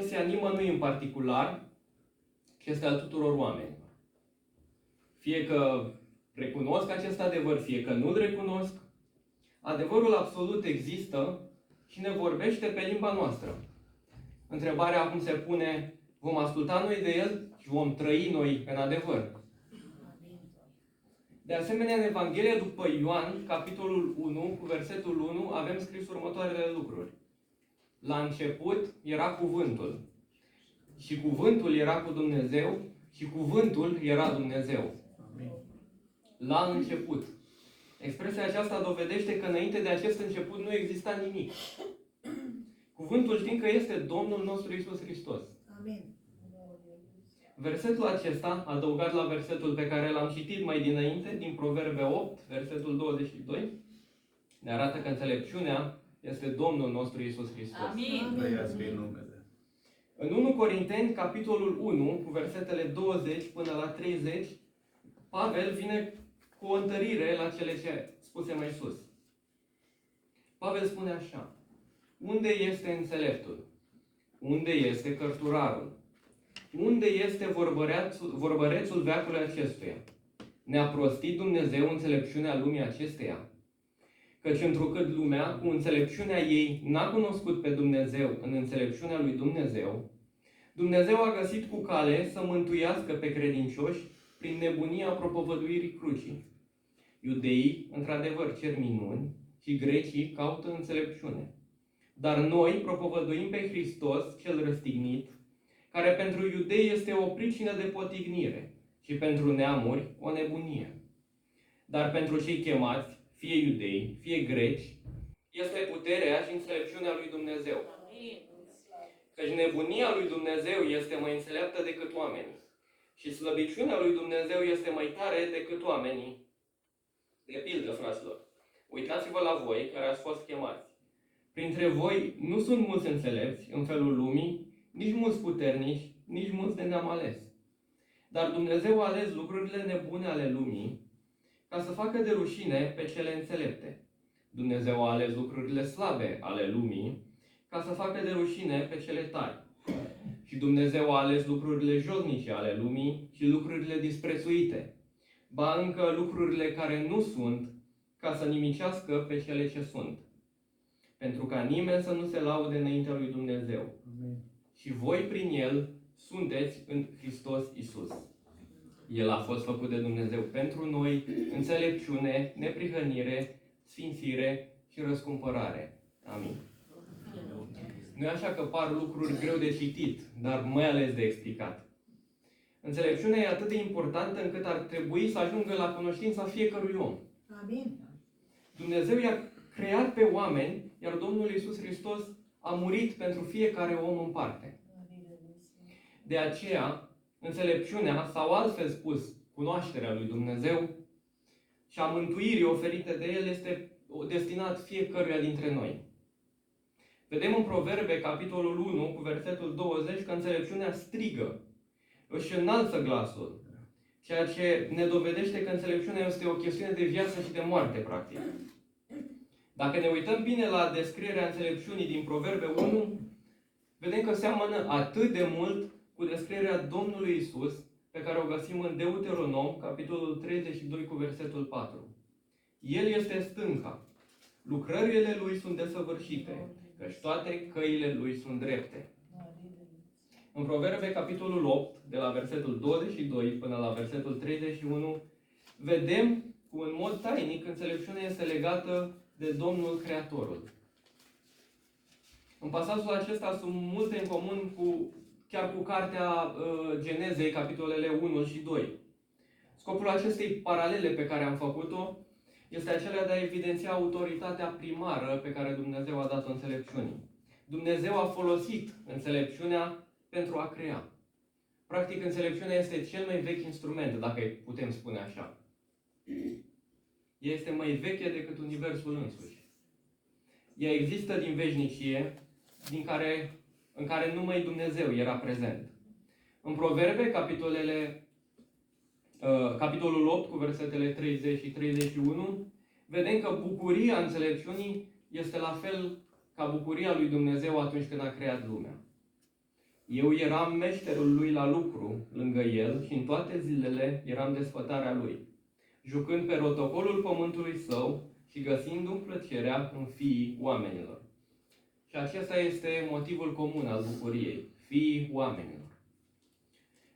posesia nimănui în particular, ci este al tuturor oamenilor. Fie că recunosc acest adevăr, fie că nu-l recunosc, adevărul absolut există și ne vorbește pe limba noastră. Întrebarea acum se pune, vom asculta noi de el și vom trăi noi în adevăr. De asemenea, în Evanghelia după Ioan, capitolul 1, cu versetul 1, avem scris următoarele lucruri. La început era cuvântul. Și cuvântul era cu Dumnezeu și cuvântul era Dumnezeu. La început. Expresia aceasta dovedește că înainte de acest început nu exista nimic. Cuvântul știm că este Domnul nostru Iisus Hristos. Amin. Versetul acesta, adăugat la versetul pe care l-am citit mai dinainte, din Proverbe 8, versetul 22, ne arată că înțelepciunea este Domnul nostru Iisus Hristos. Amin. În 1 Corinteni, capitolul 1, cu versetele 20 până la 30, Pavel vine cu o întărire la cele ce spuse mai sus. Pavel spune așa: unde este înțeleptul? Unde este cărturarul? Unde este vorbărețul veacului acestuia? Ne-a prostit Dumnezeu înțelepciunea lumii acesteia? Căci întrucât lumea, cu înțelepciunea ei, n-a cunoscut pe Dumnezeu în înțelepciunea lui Dumnezeu, Dumnezeu a găsit cu cale să mântuiască pe credincioși prin nebunia propovăduirii crucii. Iudeii, într-adevăr, cer minuni și grecii caută înțelepciune. Dar noi propovăduim pe Hristos cel răstignit, care pentru iudei este o pricină de potignire și pentru neamuri o nebunie. Dar pentru cei chemați, fie iudei, fie greci, este puterea și înțelepciunea lui Dumnezeu. Căci nebunia lui Dumnezeu este mai înțeleaptă decât oamenii și slăbiciunea lui Dumnezeu este mai tare decât oamenii. De pildă, fraților, uitați-vă la voi care ați fost chemați. Printre voi nu sunt mulți înțelepți în felul lumii, nici mulți puternici, nici mulți de neam ales. Dar Dumnezeu a ales lucrurile nebune ale lumii ca să facă de rușine pe cele înțelepte. Dumnezeu a ales lucrurile slabe ale lumii ca să facă de rușine pe cele tari. Și Dumnezeu a ales lucrurile josnice ale lumii și lucrurile disprețuite, ba încă lucrurile care nu sunt, ca să nimicească pe cele ce sunt. Pentru ca nimeni să nu se laude înaintea lui Dumnezeu. Amin. Și voi prin El sunteți în Hristos Iisus. El a fost făcut de Dumnezeu pentru noi înțelepciune, neprihănire, sfințire și răscumpărare. Amin. Nu e așa că par lucruri greu de citit, dar mai ales de explicat. Înțelepciunea e atât de importantă încât ar trebui să ajungă la cunoștința fiecărui om. Amin. Dumnezeu i-a creat pe oameni, iar Domnul Iisus Hristos a murit pentru fiecare om în parte. De aceea, înțelepciunea, sau altfel spus, cunoașterea lui Dumnezeu și a mântuirii oferite de El este destinat fiecăruia dintre noi. Vedem în Proverbe, capitolul 1, cu versetul 20, că înțelepciunea strigă, își înalță glasul, ceea ce ne dovedește că înțelepciunea este o chestiune de viață și de moarte, practic. Dacă ne uităm bine la descrierea înțelepciunii din Proverbe 1, vedem că seamănă atât de mult cu descrierea Domnului Iisus, pe care o găsim în Deuteronom, capitolul 32, cu versetul 4. El este stânca. Lucrările Lui sunt desăvârșite, căci toate căile Lui sunt drepte. În Proverbe, capitolul 8, de la versetul 22 până la versetul 31, vedem cum în mod tainic înțelepciunea este legată de Domnul Creatorul. În pasajul acesta sunt multe în comun chiar cu cartea Genezei, capitolele 1 și 2. Scopul acestei paralele pe care am făcut-o este acela de a evidenția autoritatea primară pe care Dumnezeu a dat-o înțelepciunii. Dumnezeu a folosit înțelepciunea pentru a crea. Practic, înțelepciunea este cel mai vechi instrument, dacă putem spune așa. Ea este mai veche decât Universul însuși. Ea există din veșnicie, în care numai Dumnezeu era prezent. În Proverbe, capitolul 8, cu versetele 30 și 31, vedem că bucuria înțelepciunii este la fel ca bucuria lui Dumnezeu atunci când a creat lumea. Eu eram meșterul lui la lucru lângă el și în toate zilele eram desfătarea lui, jucând pe rotocolul pământului său și găsindu-mi plăcerea în fiii oamenilor. Și acesta este motivul comun al bucuriei, fiii oamenilor.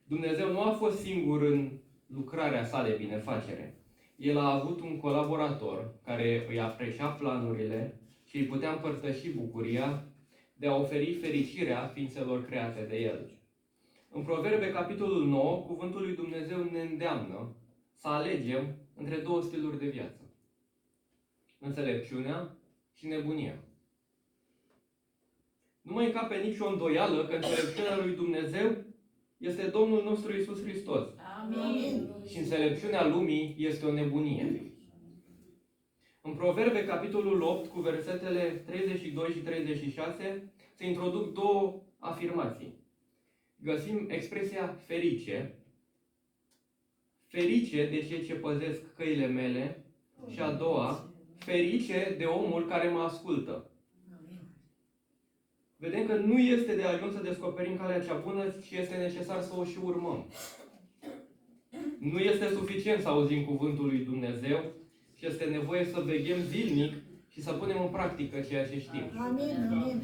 Dumnezeu nu a fost singur în lucrarea sa de binefacere. El a avut un colaborator care îi aprecia planurile și îi putea împărtăși bucuria de a oferi fericirea ființelor create de el. În Proverbe, capitolul 9, cuvântul lui Dumnezeu ne îndeamnă să alegem între două stiluri de viață. Înțelepciunea și nebunia. Nu mai încape nicio îndoială că înțelepciunea lui Dumnezeu este Domnul nostru Iisus Hristos. Amin. Și înțelepciunea lumii este o nebunie. În Proverbe, capitolul 8, cu versetele 32 și 36, se introduc două afirmații. Găsim expresia ferice. Ferice de cei ce păzesc căile mele. Și a doua, ferice de omul care mă ascultă. Vedem că nu este de ajuns să descoperim calea cea bună, ci este necesar să o și urmăm. Nu este suficient să auzim cuvântul lui Dumnezeu, ci este nevoie să veghem zilnic și să punem în practică ceea ce știm. Amin. Amin.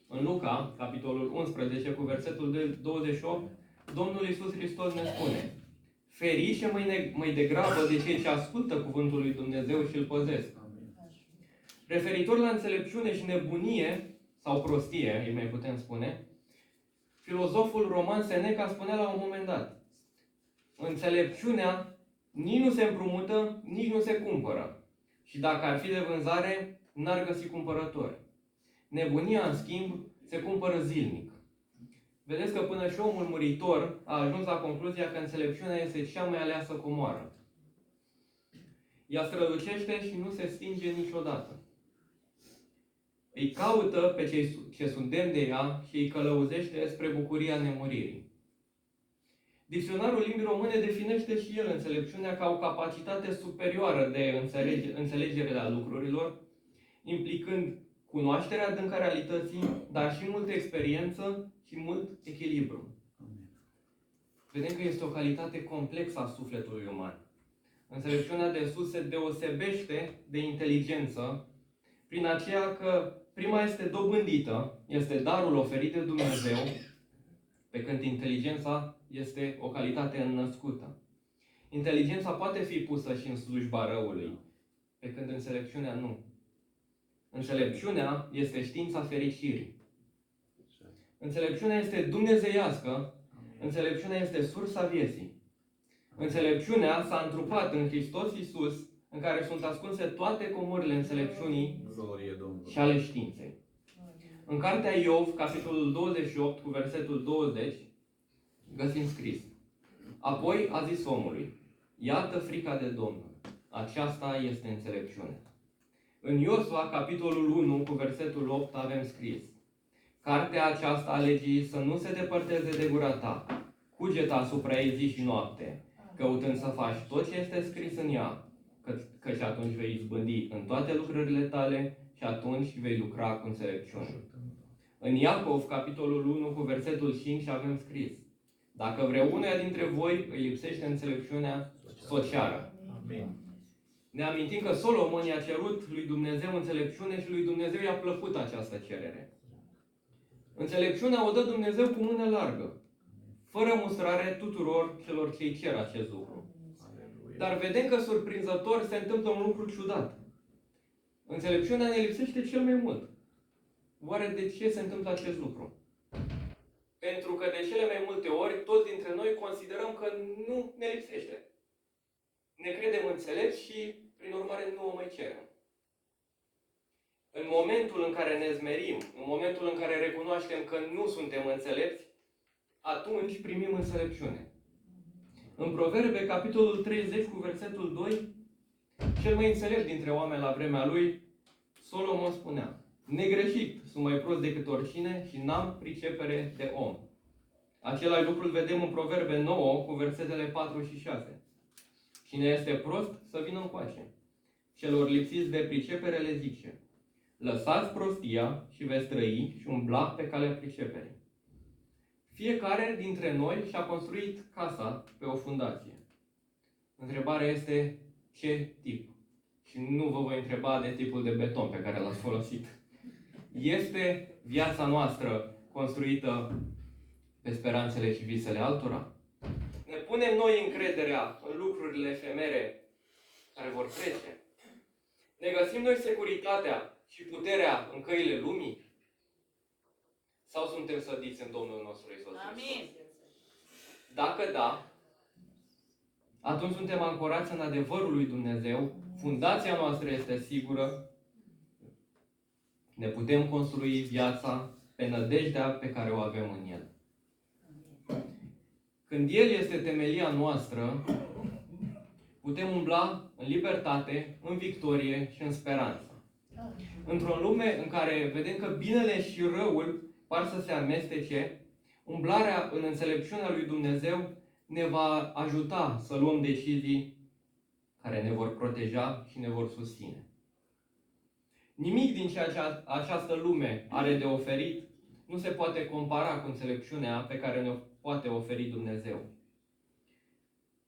În Luca, capitolul 11, cu versetul 28, Domnul Iisus Hristos ne spune: ferice mai degrabă de cei ce ascultă cuvântul lui Dumnezeu și îl păzesc. Referitor la înțelepciune și nebunie, sau prostie, îi mai putem spune, filozoful roman Seneca spunea la un moment dat: înțelepciunea nici nu se împrumută, nici nu se cumpără. Și dacă ar fi de vânzare, n-ar găsi cumpărători. Nebunia, în schimb, se cumpără zilnic. Vedeți că până și omul muritor a ajuns la concluzia că înțelepciunea este cea mai aleasă comoară. Ea strălucește și nu se stinge niciodată. Îi caută pe cei ce sunt demni de ea și îi călăuzește spre bucuria nemuririi. Dicționarul limbii române definește și el înțelepciunea ca o capacitate superioară de înțelegere a lucrurilor, implicând cunoașterea adâncă a realității, dar și multă experiență și mult echilibru. Vedem că este o calitate complexă a sufletului uman. Înțelepciunea de sus se deosebește de inteligență prin aceea că prima este dobândită, este darul oferit de Dumnezeu, pe când inteligența este o calitate înnăscută. Inteligența poate fi pusă și în slujba răului, pe când înțelepciunea nu. Înțelepciunea este știința fericirii. Înțelepciunea este dumnezeiască, înțelepciunea este sursa vieții. Înțelepciunea s-a întrupat în Hristos Iisus, în care sunt ascunse toate comorile înțelepciunii și ale științei. În cartea Iov, capitolul 28, cu versetul 20, găsim scris: apoi a zis omului: iată frica de Domnul, aceasta este înțelepciunea. În Iosua, capitolul 1, cu versetul 8, avem scris: cartea aceasta a legii să nu se depărteze de gura ta, cugeta asupra ei zi și noapte, căutând să faci tot ce este scris în ea, căci atunci vei izbândi în toate lucrările tale și atunci vei lucra cu înțelepciune. În Iacov, capitolul 1, cu versetul 5, avem scris: dacă vreunuia dintre voi îi lipsește înțelepciunea, să o ceară. Amin. Ne amintim că Solomon i-a cerut lui Dumnezeu înțelepciune și lui Dumnezeu i-a plăcut această cerere. Înțelepciunea o dă Dumnezeu cu mână largă, fără mustrare tuturor celor ce îi cer acest lucru. Dar vedem că surprinzător se întâmplă un lucru ciudat. Înțelepciunea ne lipsește cel mai mult. Oare de ce se întâmplă acest lucru? Pentru că de cele mai multe ori, toți dintre noi considerăm că nu ne lipsește. Ne credem înțelepți și, prin urmare, nu o mai cerem. În momentul în care ne zmerim, în momentul în care recunoaștem că nu suntem înțelepți, atunci primim înțelepciune. În Proverbe, capitolul 30, cu versetul 2, cel mai înțelept dintre oameni la vremea lui, Solomon spunea: negreșit, sunt mai prost decât oricine și n-am pricepere de om. Același lucru îl vedem în Proverbe 9, cu versetele 4 și 6. Cine este prost, să vină încoace. Celor lipsiți de pricepere le zice: Lăsați prostia și veți trăi și umbla pe calea priceperii. Fiecare dintre noi și-a construit casa pe o fundație. Întrebarea este ce tip? Și nu vă voi întreba de tipul de beton pe care l-ați folosit. Este viața noastră construită pe speranțele și visele altora? Ne punem noi încrederea în lucrurile efemere care vor trece? Ne găsim noi securitatea și puterea în căile lumii? Sau suntem sădiți în Domnul nostru Iisus Hristos? Dacă da, atunci suntem ancorați în adevărul lui Dumnezeu, fundația noastră este sigură, ne putem construi viața pe nădejdea pe care o avem în El. Când El este temelia noastră, putem umbla în libertate, în victorie și în speranță. Într-o lume în care vedem că binele și răul par să se amestece, umblarea în înțelepciunea lui Dumnezeu ne va ajuta să luăm decizii care ne vor proteja și ne vor susține. Nimic din ceea ce această lume are de oferit nu se poate compara cu înțelepciunea pe care ne-o poate oferi Dumnezeu.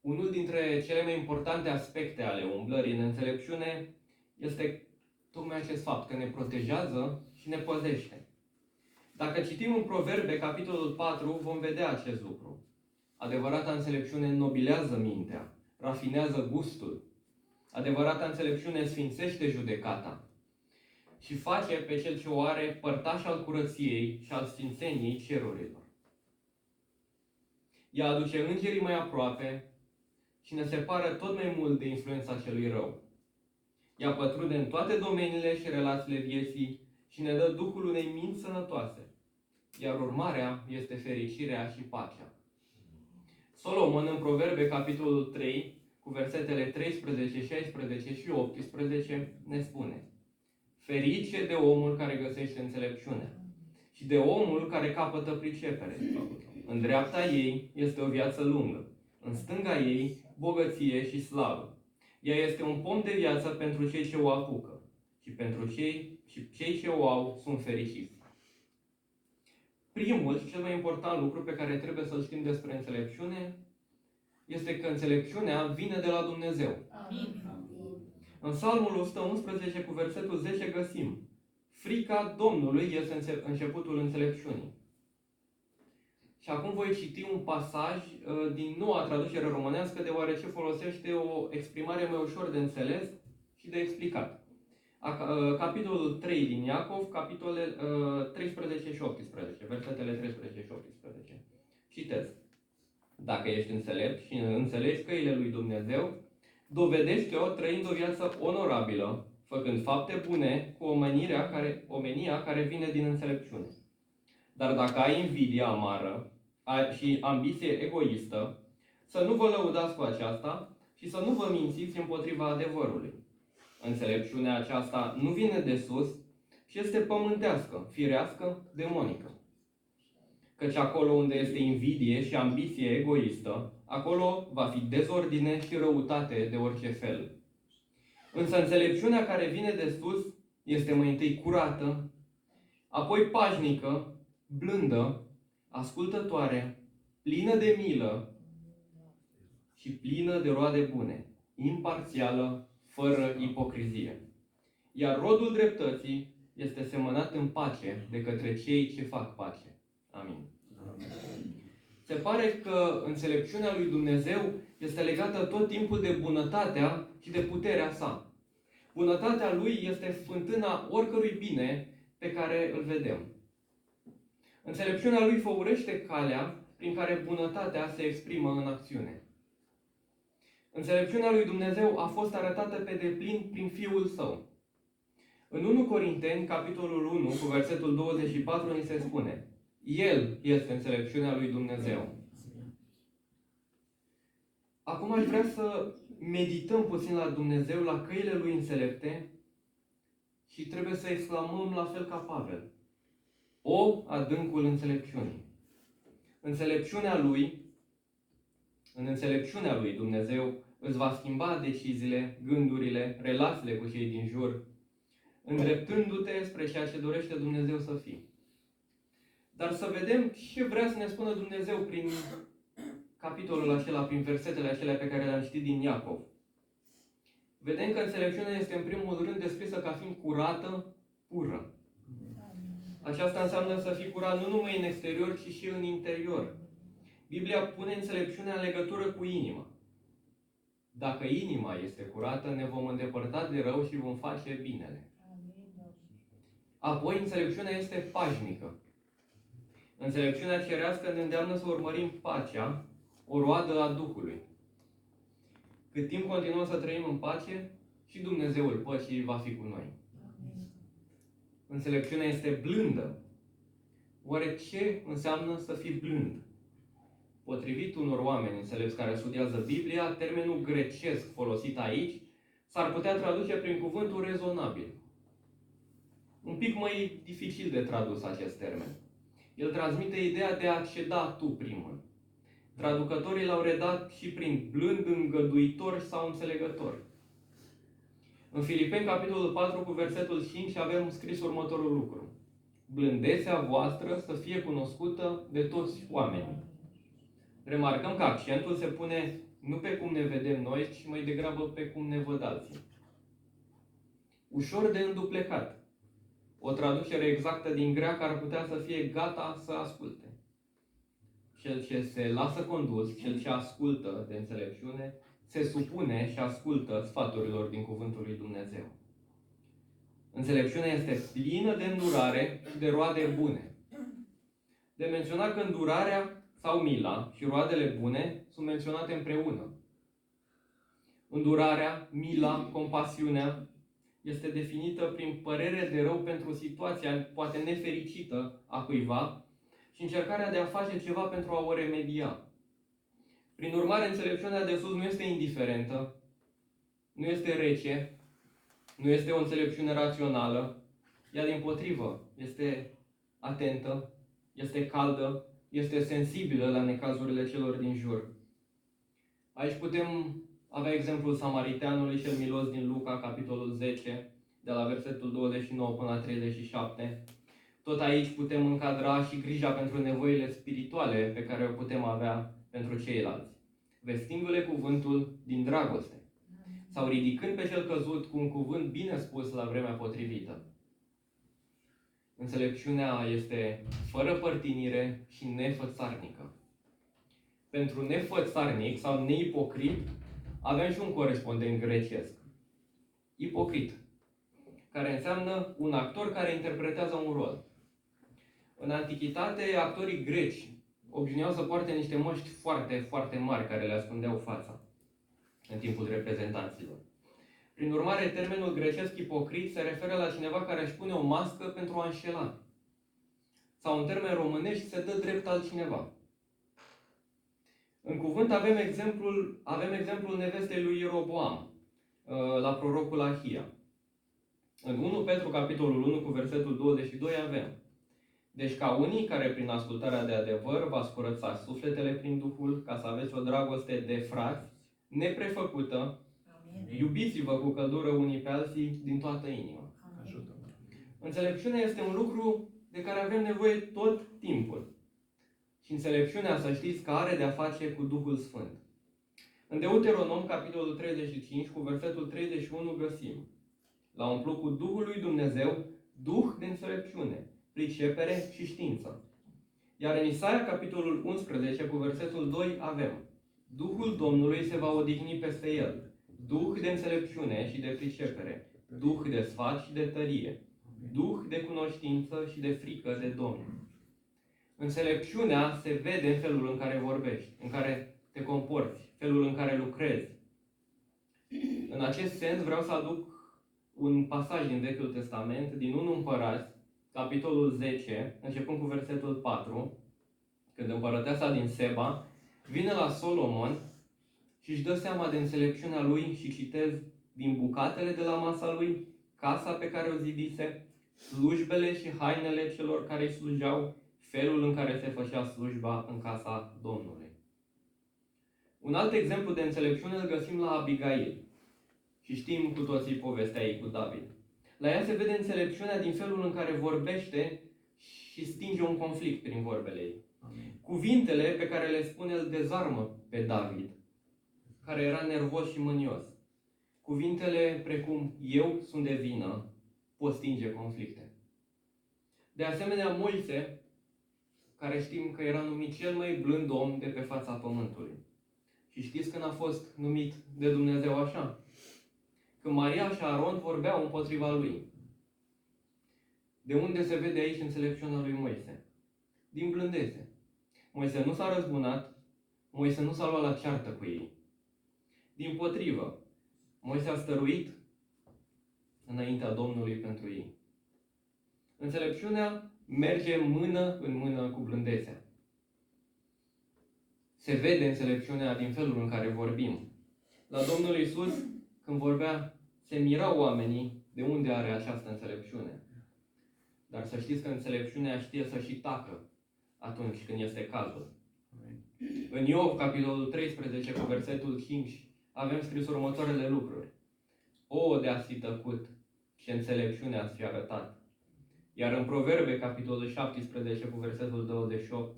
Unul dintre cele mai importante aspecte ale umblării în înțelepciune este tocmai acest fapt, că ne protejează și ne păzește. Dacă citim în Proverbe, capitolul 4, vom vedea acest lucru. Adevărata înțelepciune înnobilează mintea, rafinează gustul. Adevărata înțelepciune sfințește judecata și face pe cel ce o are părtaș al curăției și al sfințeniei cerurilor. Ea aduce îngerii mai aproape și ne separă tot mai mult de influența celui rău. Ea pătrunde în toate domeniile și relațiile vieții și ne dă Duhul unei minți sănătoase, iar urmarea este fericirea și pacea. Solomon, în Proverbe, capitolul 3, cu versetele 13, 16 și 18, ne spune: ferice de omul care găsește înțelepciune și de omul care capătă pricepere. În dreapta ei este o viață lungă, în stânga ei bogăție și slavă. Ea este un pom de viață pentru cei ce o apucă și pentru cei ce o au sunt fericiți. Primul și cel mai important lucru pe care trebuie să-l știm despre înțelepciune este că înțelepciunea vine de la Dumnezeu. Amin. În Psalmul 111 cu versetul 10 găsim: frica Domnului este începutul înțelepciunii. Și acum voi citi un pasaj din noua traducere românească, deoarece folosește o exprimare mai ușor de înțeles și de explicat. Capitolul 3 din Iacov, capitolele 13 și 18, versetele 13 și 18. Citez: dacă ești înțelept și înțelegi căile lui Dumnezeu, dovedește-o trăind o viață onorabilă, făcând fapte bune cu omenia care vine din înțelepciune. Dar dacă ai invidia amară și ambiție egoistă, să nu vă lăudați cu aceasta și să nu vă mințiți împotriva adevărului. Înțelepciunea aceasta nu vine de sus și este pământească, firească, demonică. Căci acolo unde este invidie și ambiție egoistă, acolo va fi dezordine și răutate de orice fel. Însă înțelepciunea care vine de sus este mai întâi curată, apoi pașnică, blândă, ascultătoare, plină de milă și plină de roade bune, imparțială, fără ipocrizie. Iar rodul dreptății este semănat în pace de către cei ce fac pace. Amin. Se pare că înțelepciunea lui Dumnezeu este legată tot timpul de bunătatea și de puterea sa. Bunătatea lui este fântâna oricărui bine pe care îl vedem. Înțelepciunea lui făurește calea prin care bunătatea se exprimă în acțiune. Înțelepciunea lui Dumnezeu a fost arătată pe deplin prin Fiul Său. În 1 Corinteni, capitolul 1, cu versetul 24, ni se spune: El este înțelepciunea lui Dumnezeu. Acum aș vrea să medităm puțin la Dumnezeu, la căile lui înțelepte și trebuie să exclamăm la fel ca Pavel: o adâncul înțelepciunii. În înțelepciunea lui Dumnezeu îți va schimba deciziile, gândurile, relațiile cu cei din jur. îndreptându-te spre ceea ce dorește Dumnezeu să fii. Dar să vedem ce vrea să ne spună Dumnezeu prin capitolul acela, prin versetele acelea pe care le-am citit din Iacov. Vedem că înțelepciunea este în primul rând descrisă ca fiind curată, pură. Aceasta înseamnă să fii curat nu numai în exterior, ci și în interior. Biblia pune înțelepciunea în legătură cu inima. Dacă inima este curată, ne vom îndepărta de rău și vom face binele. Apoi, înțelepciunea este pașnică. Înțelepciunea cerească ne îndeamnă să urmărim pacea, o roadă a Duhului. Cât timp continuăm să trăim în pace, și Dumnezeul păcii va fi cu noi. Înțelepciunea este blândă. Oare ce înseamnă să fii blând? Potrivit unor oameni înțelepți care studiază Biblia, termenul grecesc folosit aici s-ar putea traduce prin cuvântul rezonabil. Un pic mai dificil de tradus acest termen. El transmite ideea de a ceda tu primul. Traducătorii l-au redat și prin blând, îngăduitor sau înțelegător. În Filipeni, capitolul 4, cu versetul 5, avem scris următorul lucru. Blândețea voastră să fie cunoscută de toți oamenii. Remarcăm că accentul se pune nu pe cum ne vedem noi, ci mai degrabă pe cum ne văd alții. Ușor de înduplecat. O traducere exactă din greacă ar putea să fie gata să asculte. Cel ce se lasă condus, cel ce ascultă de înțelepciune, se supune și ascultă sfaturilor din cuvântul lui Dumnezeu. Înțelepciunea este plină de îndurare și de roade bune. De menționat că îndurarea sau mila și roadele bune sunt menționate împreună. Îndurarea, mila, compasiunea este definită prin părere de rău pentru situația poate nefericită a cuiva și încercarea de a face ceva pentru a o remedia. Prin urmare, înțelepciunea de sus nu este indiferentă, nu este rece, nu este o înțelepciune rațională, ea dimpotrivă este atentă, este caldă, este sensibilă la necazurile celor din jur. Aici putem avea exemplul Samariteanului cel milos din Luca, capitolul 10, de la versetul 29 până la 37. Tot aici putem încadra și grija pentru nevoile spirituale pe care o putem avea pentru ceilalți, vestindu-le cuvântul din dragoste sau ridicând pe cel căzut cu un cuvânt bine spus la vremea potrivită. Înțelepciunea este fără părtinire și nefățarnică. Pentru nefățarnic sau neipocrit avem și un corespondent grecesc. Ipocrit, care înseamnă un actor care interpretează un rol. În antichitate, actorii greci obișnuiau să poarte niște măști foarte, foarte mari care le ascundeau fața în timpul reprezentanților. Prin urmare, termenul grecesc ipocrit se referă la cineva care își pune o mască pentru a înșela. Sau în termen românești se dă drept altcineva. În cuvânt avem exemplul nevestei lui Ieroboam, la prorocul Ahia. În 1 Petru, capitolul 1, cu versetul 22 avem: deci ca unii care prin ascultarea de adevăr v-ați curățat sufletele prin Duhul, ca să aveți o dragoste de frați, neprefăcută, iubiți-vă cu căldură unii pe alții din toată inima. Înțelepciunea este un lucru de care avem nevoie tot timpul. Și înțelepciunea, să știți, că are de-a face cu Duhul Sfânt. În Deuteronom, capitolul 35, cu versetul 31, găsim: l-a umplut cu Duhul lui Dumnezeu, Duh de înțelepciune, pricepere și știință. Iar în Isaia, capitolul 11, cu versetul 2, avem: Duhul Domnului se va odihni peste el, Duh de înțelepciune și de pricepere, Duh de sfat și de tărie, Duh de cunoștință și de frică de Domnul. Înțelepciunea se vede în felul în care vorbești, în care te comporți, felul în care lucrezi. În acest sens vreau să aduc un pasaj din Vechiul Testament, din 1 Împărați, capitolul 10, începând cu versetul 4, când împărăteasa din Seba vine la Solomon și își dă seama de înțelepciunea lui și citez: din bucatele de la masa lui, casa pe care o zidise, slujbele și hainele celor care îi slujeau, felul în care se făcea slujba în casa Domnului. Un alt exemplu de înțelepciune îl găsim la Abigail. Și știm cu toții povestea ei cu David. La ea se vede înțelepciunea din felul în care vorbește și stinge un conflict prin vorbele ei. Amin. Cuvintele pe care le spune îl dezarmă pe David, care era nervos și mânios. Cuvintele precum eu sunt de vină pot stinge conflicte. De asemenea, Moise, care știm că era numit cel mai blând om de pe fața pământului. Și știți când a fost numit de Dumnezeu așa? Când Maria și Aron vorbeau împotriva lui. De unde se vede aici înțelepciunea lui Moise? Din blândețe. Moise nu s-a răzbunat, Moise nu s-a luat la ceartă cu ei. Dimpotrivă, Moise a stăruit înaintea Domnului pentru ei. Înțelepciunea merge mână în mână cu blândețea. Se vede înțelepciunea din felul în care vorbim. La Domnul Iisus, când vorbea, se mirau oamenii de unde are această înțelepciune. Dar să știți că înțelepciunea știe să și tacă atunci când este cazul. În Iov, capitolul 13, cu versetul 5, avem scris următoarele lucruri. O, de-ați fi tăcut, ce înțelepciune ați fi arătat. Iar în Proverbe, capitolul 17, cu versetul 28,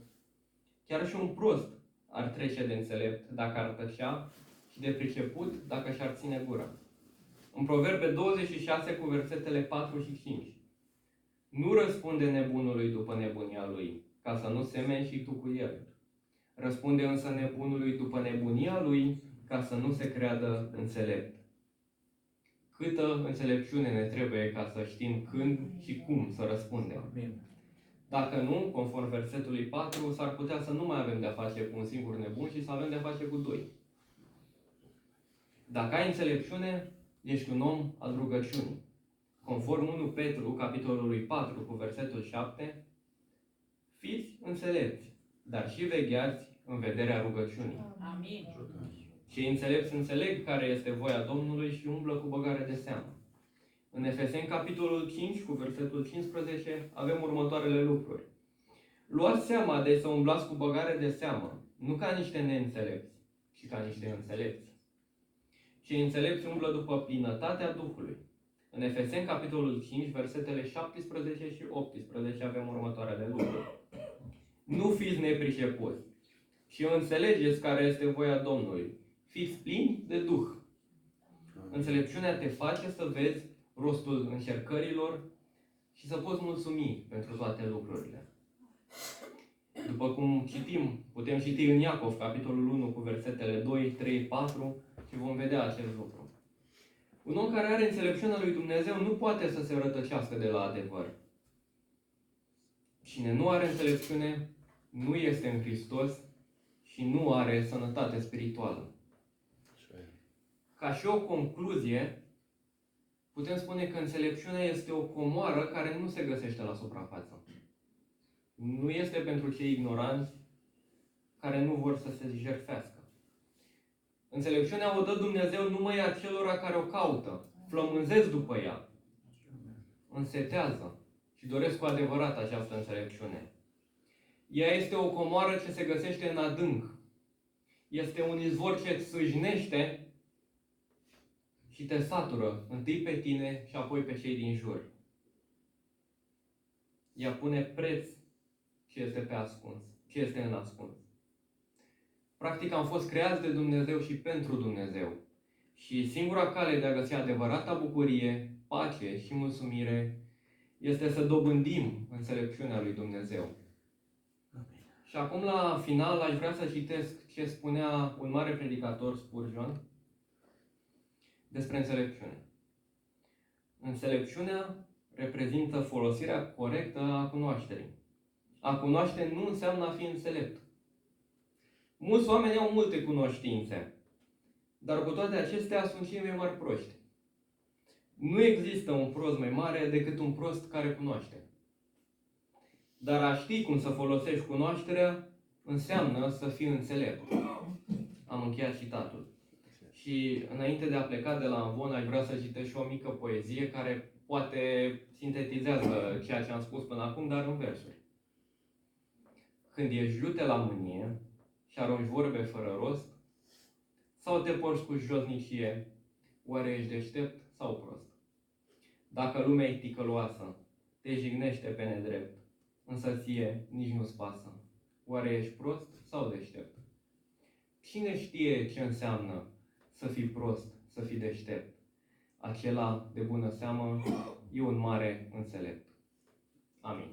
chiar și un prost ar trece de înțelept dacă ar tăcea și de priceput dacă și-ar ține gura. În Proverbe 26, cu versetele 4 și 5, nu răspunde nebunului după nebunia lui, ca să nu semeni și tu cu el. Răspunde însă nebunului după nebunia lui, ca să nu se creadă înțelept. Câtă înțelepciune ne trebuie ca să știm când și cum să răspundem. Amin. Dacă nu, conform versetului 4, s-ar putea să nu mai avem de-a face cu un singur nebun și să avem de-a face cu doi. Dacă ai înțelepciune, ești un om al rugăciunii. Conform 1 Petru, capitolului 4, cu versetul 7, fiți înțelepți, dar și vegheați în vederea rugăciunii. Amin. Cei înțelepți înțeleg care este voia Domnului și umblă cu băgare de seamă. În Efeseni, capitolul 5, cu versetul 15, avem următoarele lucruri. Luați seama de să umblați cu băgare de seamă, nu ca niște neînțelepți, ci ca niște înțelepți. Cei înțelepți umblă după plinătatea Duhului. În Efeseni, capitolul 5, versetele 17 și 18, avem următoarele lucruri. Nu fiți nepricepuți și înțelegeți care este voia Domnului. Fiți plini de Duh. Înțelepciunea te face să vezi rostul încercărilor și să poți mulțumi pentru toate lucrurile. După cum citim, putem citi în Iacov, capitolul 1, cu versetele 2, 3, 4 și vom vedea acest lucru. Un om care are înțelepciunea lui Dumnezeu nu poate să se rătăcească de la adevăr. Cine nu are înțelepciune, nu este în Hristos și nu are sănătate spirituală. Ca și o concluzie, putem spune că înțelepciunea este o comoară care nu se găsește la suprafață. Nu este pentru cei ignoranți care nu vor să se jertfească. Înțelepciunea o dă Dumnezeu numai acelora care o caută, flămânzesc după ea, însetează și doresc cu adevărat această înțelepciune. Ea este o comoară ce se găsește în adânc. Este un izvor ce îți sâșnește și te satură, întâi pe tine și apoi pe cei din jur. Ea pune preț ce este pe ascuns, ce este în ascuns. Practic am fost creați de Dumnezeu și pentru Dumnezeu. Și singura cale de a găsi adevărata bucurie, pace și mulțumire este să dobândim înțelepciunea lui Dumnezeu. Amin. Și acum la final aș vrea să citesc ce spunea un mare predicator, Spurgeon, despre înțelepciune. Înțelepciunea reprezintă folosirea corectă a cunoașterii. A cunoaște nu înseamnă a fi înțelept. Mulți oameni au multe cunoștințe, dar cu toate acestea sunt cei mai mari proști. Nu există un prost mai mare decât un prost care cunoaște. Dar a ști cum să folosești cunoașterea înseamnă să fii înțelept. Am încheiat citatul. Și înainte de a pleca de la Amvon, aș vrea să citesc și o mică poezie care poate sintetizează ceea ce am spus până acum, dar în versuri. Când ești jute la mânie și arunci vorbe fără rost, sau te porți cu josnicie, oare ești deștept sau prost? Dacă lumea e ticăloasă, te jignește pe nedrept, însă ție nici nu-ți pasă. Oare ești prost sau deștept? Cine știe ce înseamnă să fii prost, să fii deștept? Acela de bună seamă e un mare înțelept. Amin.